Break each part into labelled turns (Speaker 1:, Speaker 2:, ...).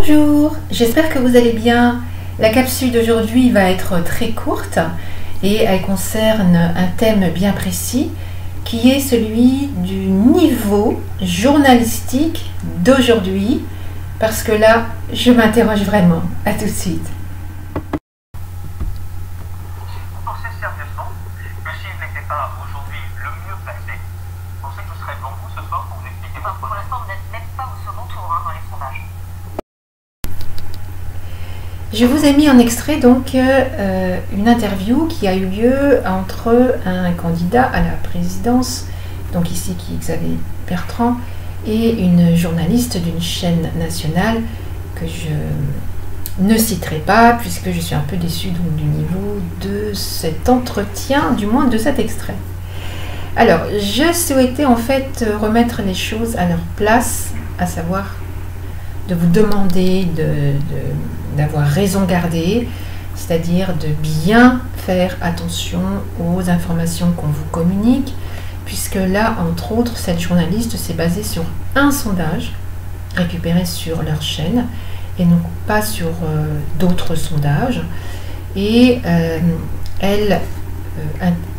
Speaker 1: Bonjour, j'espère que vous allez bien. La capsule d'aujourd'hui va être très courte et elle concerne un thème bien précis qui est celui du niveau journalistique d'aujourd'hui, parce que là, je m'interroge vraiment. À tout de suite.
Speaker 2: Vous pensez sérieusement que si je n'étais pas aujourd'hui le mieux placé, vous pensez que je serais devant vous ce soir pour vous expliquer ma
Speaker 3: Pour l'instant, vous n'êtes même pas au second tour dans les sondages.
Speaker 1: Je vous ai mis en extrait donc une interview qui a eu lieu entre un candidat à la présidence, donc ici qui est Xavier Bertrand, et une journaliste d'une chaîne nationale que je ne citerai pas puisque je suis un peu déçue donc, du niveau de cet entretien, du moins de cet extrait. Alors, je souhaitais en fait remettre les choses à leur place, à savoir de vous demander d'avoir raison gardée, c'est-à-dire de bien faire attention aux informations qu'on vous communique, puisque là, entre autres, cette journaliste s'est basée sur un sondage récupéré sur leur chaîne et non pas sur d'autres sondages. Et elle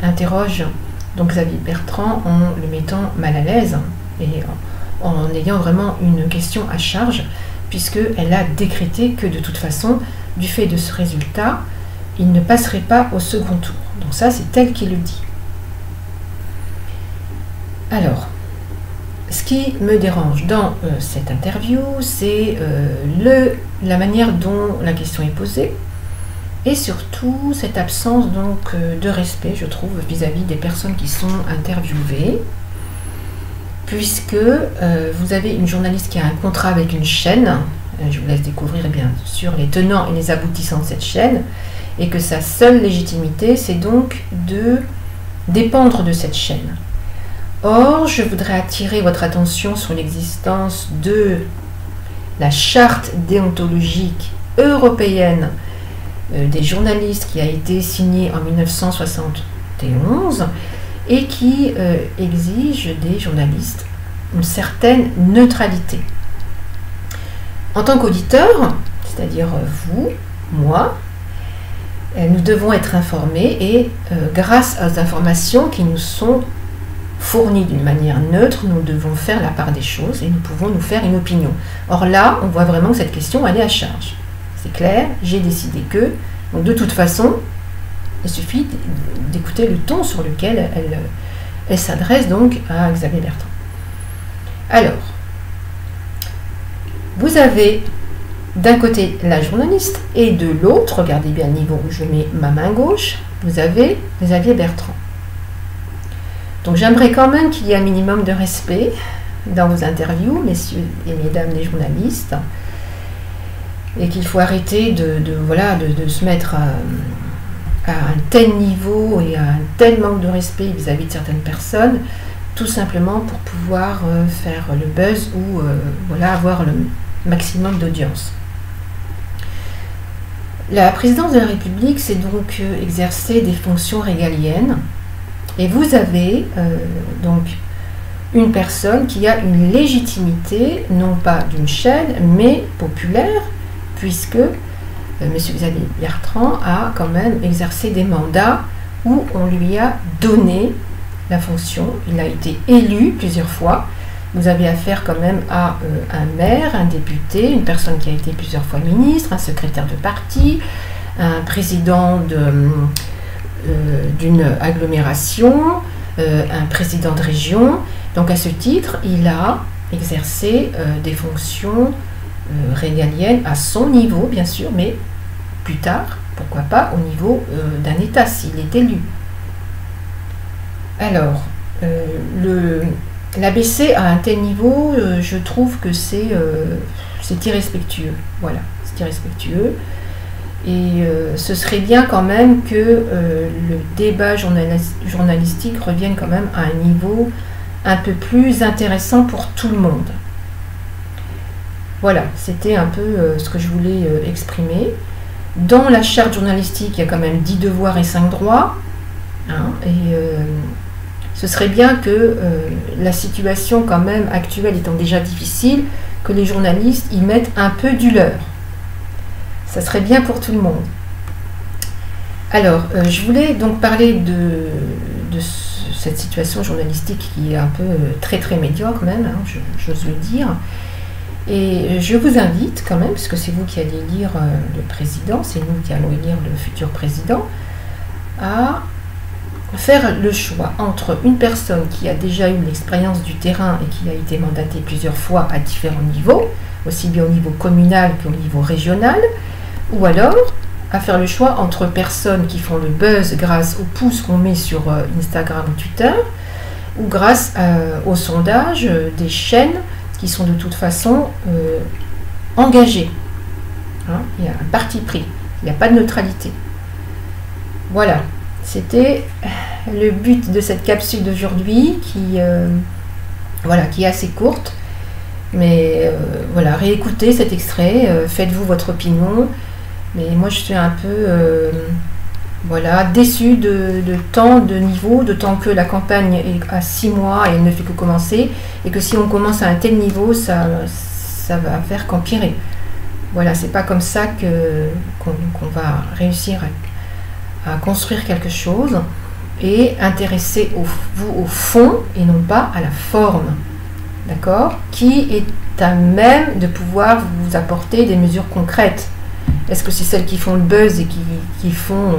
Speaker 1: interroge donc Xavier Bertrand en le mettant mal à l'aise et en ayant vraiment une question à charge, puisqu'elle a décrété que de toute façon, du fait de ce résultat, il ne passerait pas au second tour. Donc ça, c'est elle qui le dit. Alors, ce qui me dérange dans cette interview, c'est la manière dont la question est posée, et surtout cette absence donc, de respect, je trouve, vis-à-vis des personnes qui sont interviewées, puisque vous avez une journaliste qui a un contrat avec une chaîne, je vous laisse découvrir bien sûr les tenants et les aboutissants de cette chaîne, et que sa seule légitimité, c'est donc de dépendre de cette chaîne. Or, je voudrais attirer votre attention sur l'existence de la charte déontologique européenne des journalistes qui a été signée en 1971 et qui exige des journalistes une certaine neutralité. En tant qu'auditeur, c'est-à-dire vous, moi, nous devons être informés et grâce aux informations qui nous sont fournies d'une manière neutre, nous devons faire la part des choses et nous pouvons nous faire une opinion. Or là, on voit vraiment que cette question, elle est à charge. C'est clair, j'ai décidé que, donc de toute façon, il suffit d'écouter le ton sur lequel elle s'adresse donc à Xavier Bertrand. Alors, vous avez d'un côté la journaliste et de l'autre, regardez bien le niveau où je mets ma main gauche, vous avez Xavier Bertrand. Donc j'aimerais quand même qu'il y ait un minimum de respect dans vos interviews, messieurs et mesdames les journalistes, et qu'il faut arrêter de se mettre à un tel niveau et à un tel manque de respect vis-à-vis de certaines personnes, tout simplement pour pouvoir faire le buzz ou avoir le maximum d'audience. La présidence de la République, c'est donc exercer des fonctions régaliennes, et vous avez donc une personne qui a une légitimité, non pas d'une chaîne, mais populaire, puisque M. Xavier Bertrand a quand même exercé des mandats où on lui a donné la fonction. Il a été élu plusieurs fois. Vous avez affaire quand même à un maire, un député, une personne qui a été plusieurs fois ministre, un secrétaire de parti, un président d'une agglomération, un président de région. Donc à ce titre, il a exercé des fonctions régaliennes à son niveau, bien sûr, mais plus tard, pourquoi pas, au niveau d'un État, s'il est élu. Alors, l'abaisser à un tel niveau, je trouve que c'est irrespectueux. Voilà, c'est irrespectueux. Et ce serait bien quand même que le débat journalistique revienne quand même à un niveau un peu plus intéressant pour tout le monde. Voilà, c'était un peu ce que je voulais exprimer. Dans la charte journalistique, il y a quand même 10 devoirs et 5 droits. Hein, et ce serait bien que la situation quand même actuelle étant déjà difficile, que les journalistes y mettent un peu du leur. Ça serait bien pour tout le monde. Alors, je voulais donc parler de cette situation journalistique qui est un peu très très médiocre même, hein, j'ose le dire. Et je vous invite quand même, parce que c'est vous qui allez lire le président, c'est nous qui allons élire le futur président, à faire le choix entre une personne qui a déjà eu l'expérience du terrain et qui a été mandatée plusieurs fois à différents niveaux, aussi bien au niveau communal qu'au niveau régional, ou alors à faire le choix entre personnes qui font le buzz grâce aux pouces qu'on met sur Instagram ou Twitter, ou grâce au sondage des chaînes qui sont de toute façon engagées. Hein, il y a un parti pris, il n'y a pas de neutralité. Voilà, c'était le but de cette capsule d'aujourd'hui qui est assez courte. Mais voilà, réécoutez cet extrait, faites-vous votre opinion. Mais moi je suis un peu déçue de tant de niveaux, d'autant que la campagne est à 6 mois et elle ne fait que commencer, et que si on commence à un tel niveau, ça va faire qu'empirer. Voilà, c'est pas comme ça qu'on va réussir à construire quelque chose et intéresser vous au fond et non pas à la forme. D'accord ? Qui est à même de pouvoir vous apporter des mesures concrètes ? Est-ce que c'est celles qui font le buzz et qui font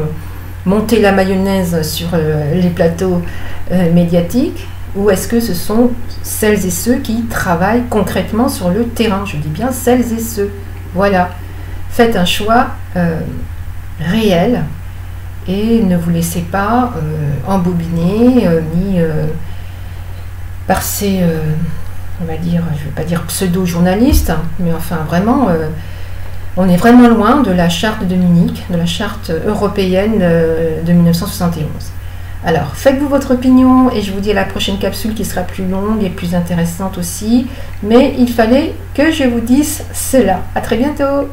Speaker 1: monter la mayonnaise sur les plateaux médiatiques, ou est-ce que ce sont celles et ceux qui travaillent concrètement sur le terrain ? Je dis bien celles et ceux. Voilà. Faites un choix réel et ne vous laissez pas embobiner ni par ces, on va dire, je ne vais pas dire pseudo-journalistes, mais enfin vraiment... on est vraiment loin de la charte de Munich, de la charte européenne de 1971. Alors, faites-vous votre opinion et je vous dis à la prochaine capsule qui sera plus longue et plus intéressante aussi. Mais il fallait que je vous dise cela. À très bientôt!